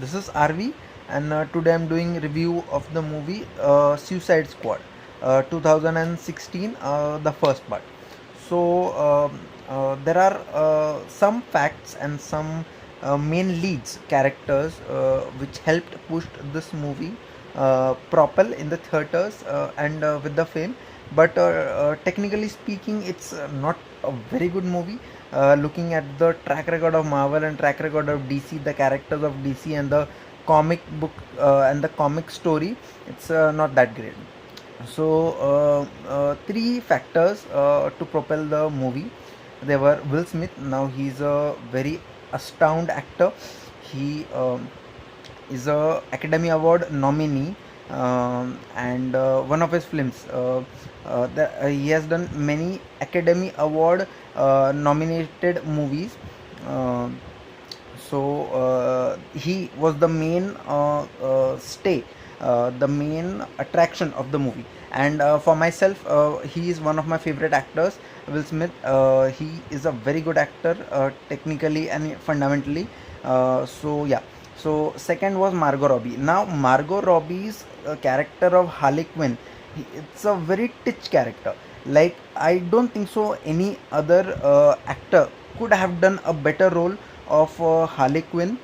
This is RV, and today I'm doing review of the movie Suicide Squad, 2016, the first part. So there are some facts and some main leads characters which helped push this movie propel in the theaters and with the fame. But technically speaking, it's not a very good movie. Looking at the track record of Marvel and track record of DC, the characters of DC and the comic book and the comic story, it's not that great. So three factors to propel the movie. There were Will Smith. Now he's a very astound actor. He is a Academy Award nominee, and one of his films. He has done many Academy Award nominated movies. Uh, he was the main the main attraction of the movie. And for myself, he is one of my favorite actors, Will Smith. He is a very good actor, technically and fundamentally. So yeah. So second was Margot Robbie. Now Margot Robbie's character of Harley Quinn, it's a very titch character. Like, I don't think so any other actor could have done a better role of Harley Quinn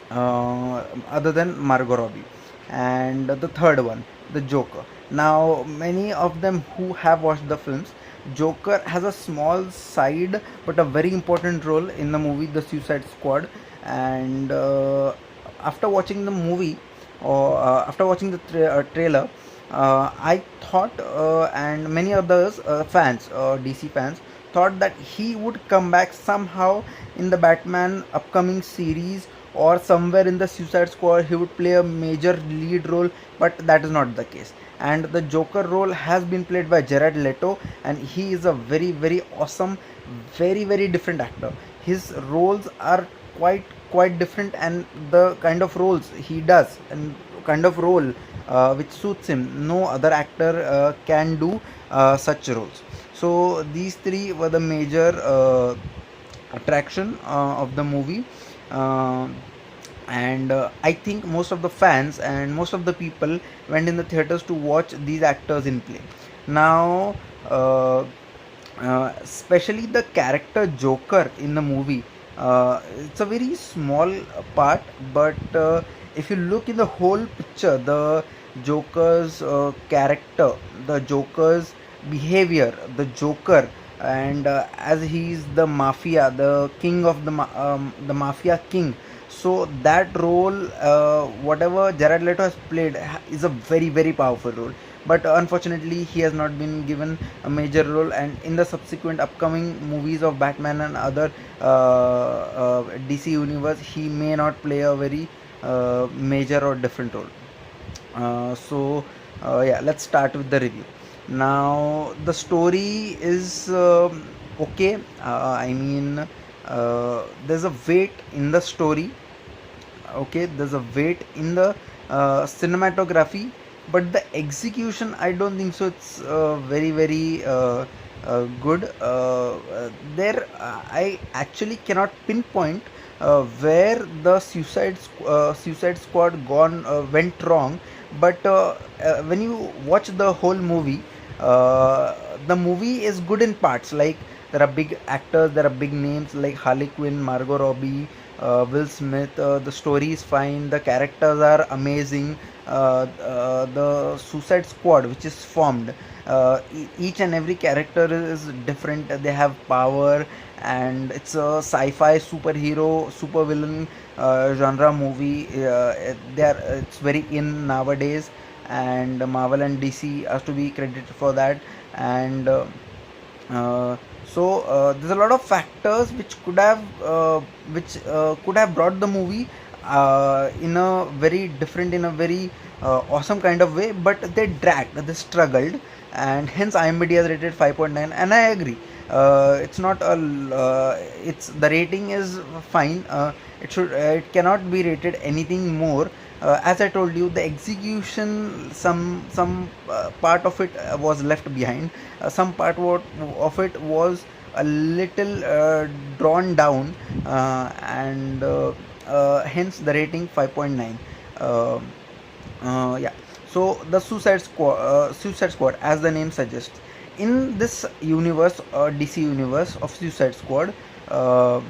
other than Margot Robbie. And the third one, the Joker. Now, many of them who have watched the films, Joker has a small side but a very important role in the movie The Suicide Squad. And after watching the movie, or after watching the trailer, I thought, and many others fans, DC fans, thought that he would come back somehow in the Batman upcoming series, or somewhere in the Suicide Squad he would play a major lead role, but that is not the case. And the Joker role has been played by Jared Leto, and he is a very very awesome, very very different actor. His roles are quite different, and the kind of roles he does and kind of role which suits him, no other actor can do such roles. So these three were the major attraction of the movie. uh, and I think most of the fans and most of the people went in the theaters to watch these actors in play. Now especially the character Joker in the movie, it's a very small part, but if you look in the whole picture, the Joker's character, the Joker's behavior, the Joker, and as he's the mafia, the king of the mafia king. So that role, whatever Jared Leto has played, is a very very powerful role. But unfortunately, he has not been given a major role, and in the subsequent upcoming movies of Batman and other DC universe, he may not play a very major or different role. Yeah, let's start with the review. Now the story is okay. I mean, there's a weight in the story. Okay, there's a weight in the cinematography, but the execution, I don't think so. It's very very good. There, I actually cannot pinpoint where the Suicide Squad gone went wrong. But when you watch the whole movie, the movie is good in parts. Like, there are big actors, there are big names like Harley Quinn, Margot Robbie, Will Smith. The story is fine, the characters are amazing. The Suicide Squad, which is formed, each and every character is different. They have power, and it's a sci-fi superhero super villain genre movie. It's very in nowadays, and Marvel and DC has to be credited for that. And uh, there's a lot of factors which could have brought the movie in a very different, in a very awesome kind of way, but they dragged, they struggled, and hence IMDb has rated 5.9. And I agree, it's not a it's the rating is fine. It cannot be rated anything more. As I told you, the execution, some part of it was left behind. Some part of it was a little drawn down, and hence the rating 5.9. Yeah. So the Suicide Squad, as the name suggests, in this universe, DC universe of Suicide Squad, uh,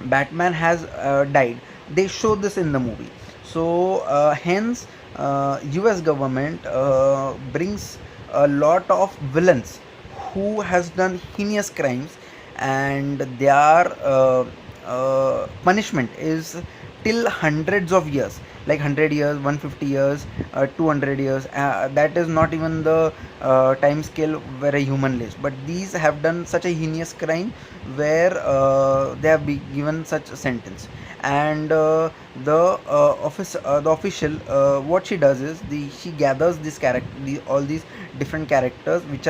Batman has died. They show this in the movie. So hence, U.S. government brings a lot of villains who has done heinous crimes, and their punishment is till hundreds of years, like 100 years, 150 years, 200 years. That is not even the time scale where a human lives, but these have done such a heinous crime where they have been given such a sentence. And the official, what she does is, she gathers all these different characters which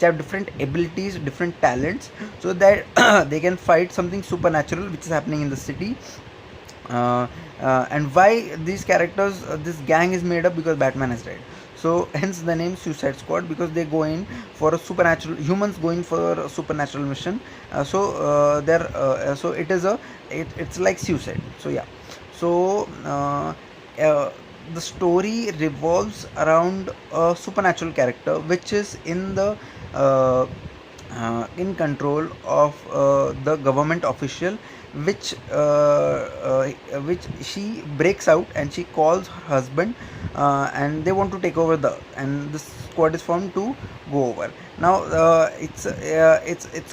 have different abilities, different talents, so that they can fight something supernatural which is happening in the city. uh, and why these characters, this gang is made up? Because Batman has died. So hence the name Suicide Squad, because they go in for a supernatural, humans going for a supernatural mission. So it is it's like suicide. So yeah. So uh, the story revolves around a supernatural character which is uh, in control of the government official, which which she breaks out, and she calls her husband, and they want to take over and this squad is formed to go over. Now it's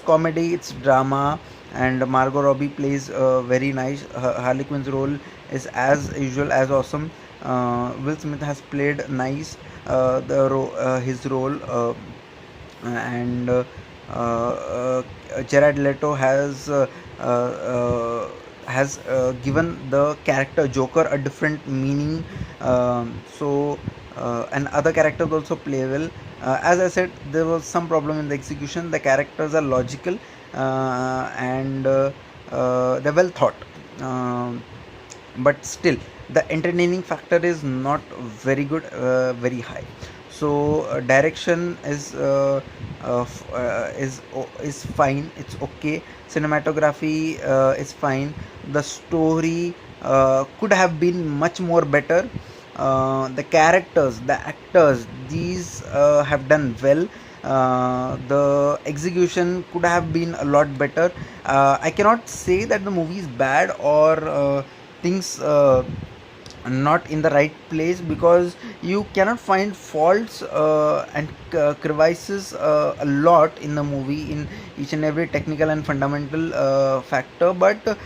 comedy, it's drama, and Margot Robbie plays very nice. Harley Quinn's role is as usual as awesome. Will Smith has played nice his role, and Jared Leto has given the character Joker a different meaning. And other characters also play well. As I said, there was some problem in the execution. The characters are logical, and they're well thought. But still, the entertaining factor is not very good, very high. So direction is fine, it's okay. Cinematography is fine. The story could have been much more better. The characters, the actors, these have done well. The execution could have been a lot better. I cannot say that the movie is bad, or things not in the right place, because you cannot find faults and crevices a lot in the movie, in each and every technical and fundamental factor. But the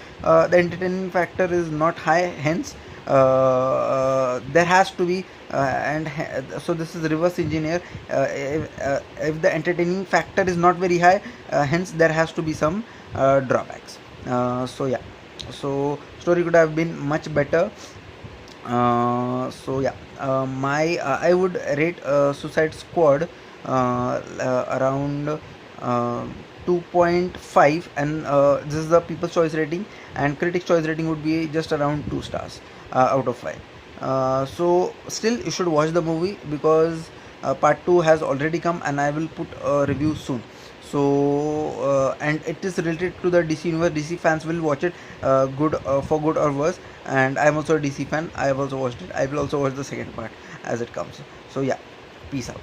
entertaining factor is not high, hence there has to be so this is reverse engineer. If the entertaining factor is not very high, hence there has to be some drawbacks. So yeah. So story could have been much better. So yeah, I would rate Suicide Squad around 2.5, and this is the people's choice rating, and critics choice rating would be just around 2 stars out of 5. So still you should watch the movie, because part 2 has already come, and I will put a review soon. So and it is related to the DC universe. DC fans will watch it, good for good or worse. And I'm also a DC fan. I have also watched it. I will also watch the second part as it comes. So yeah, peace out.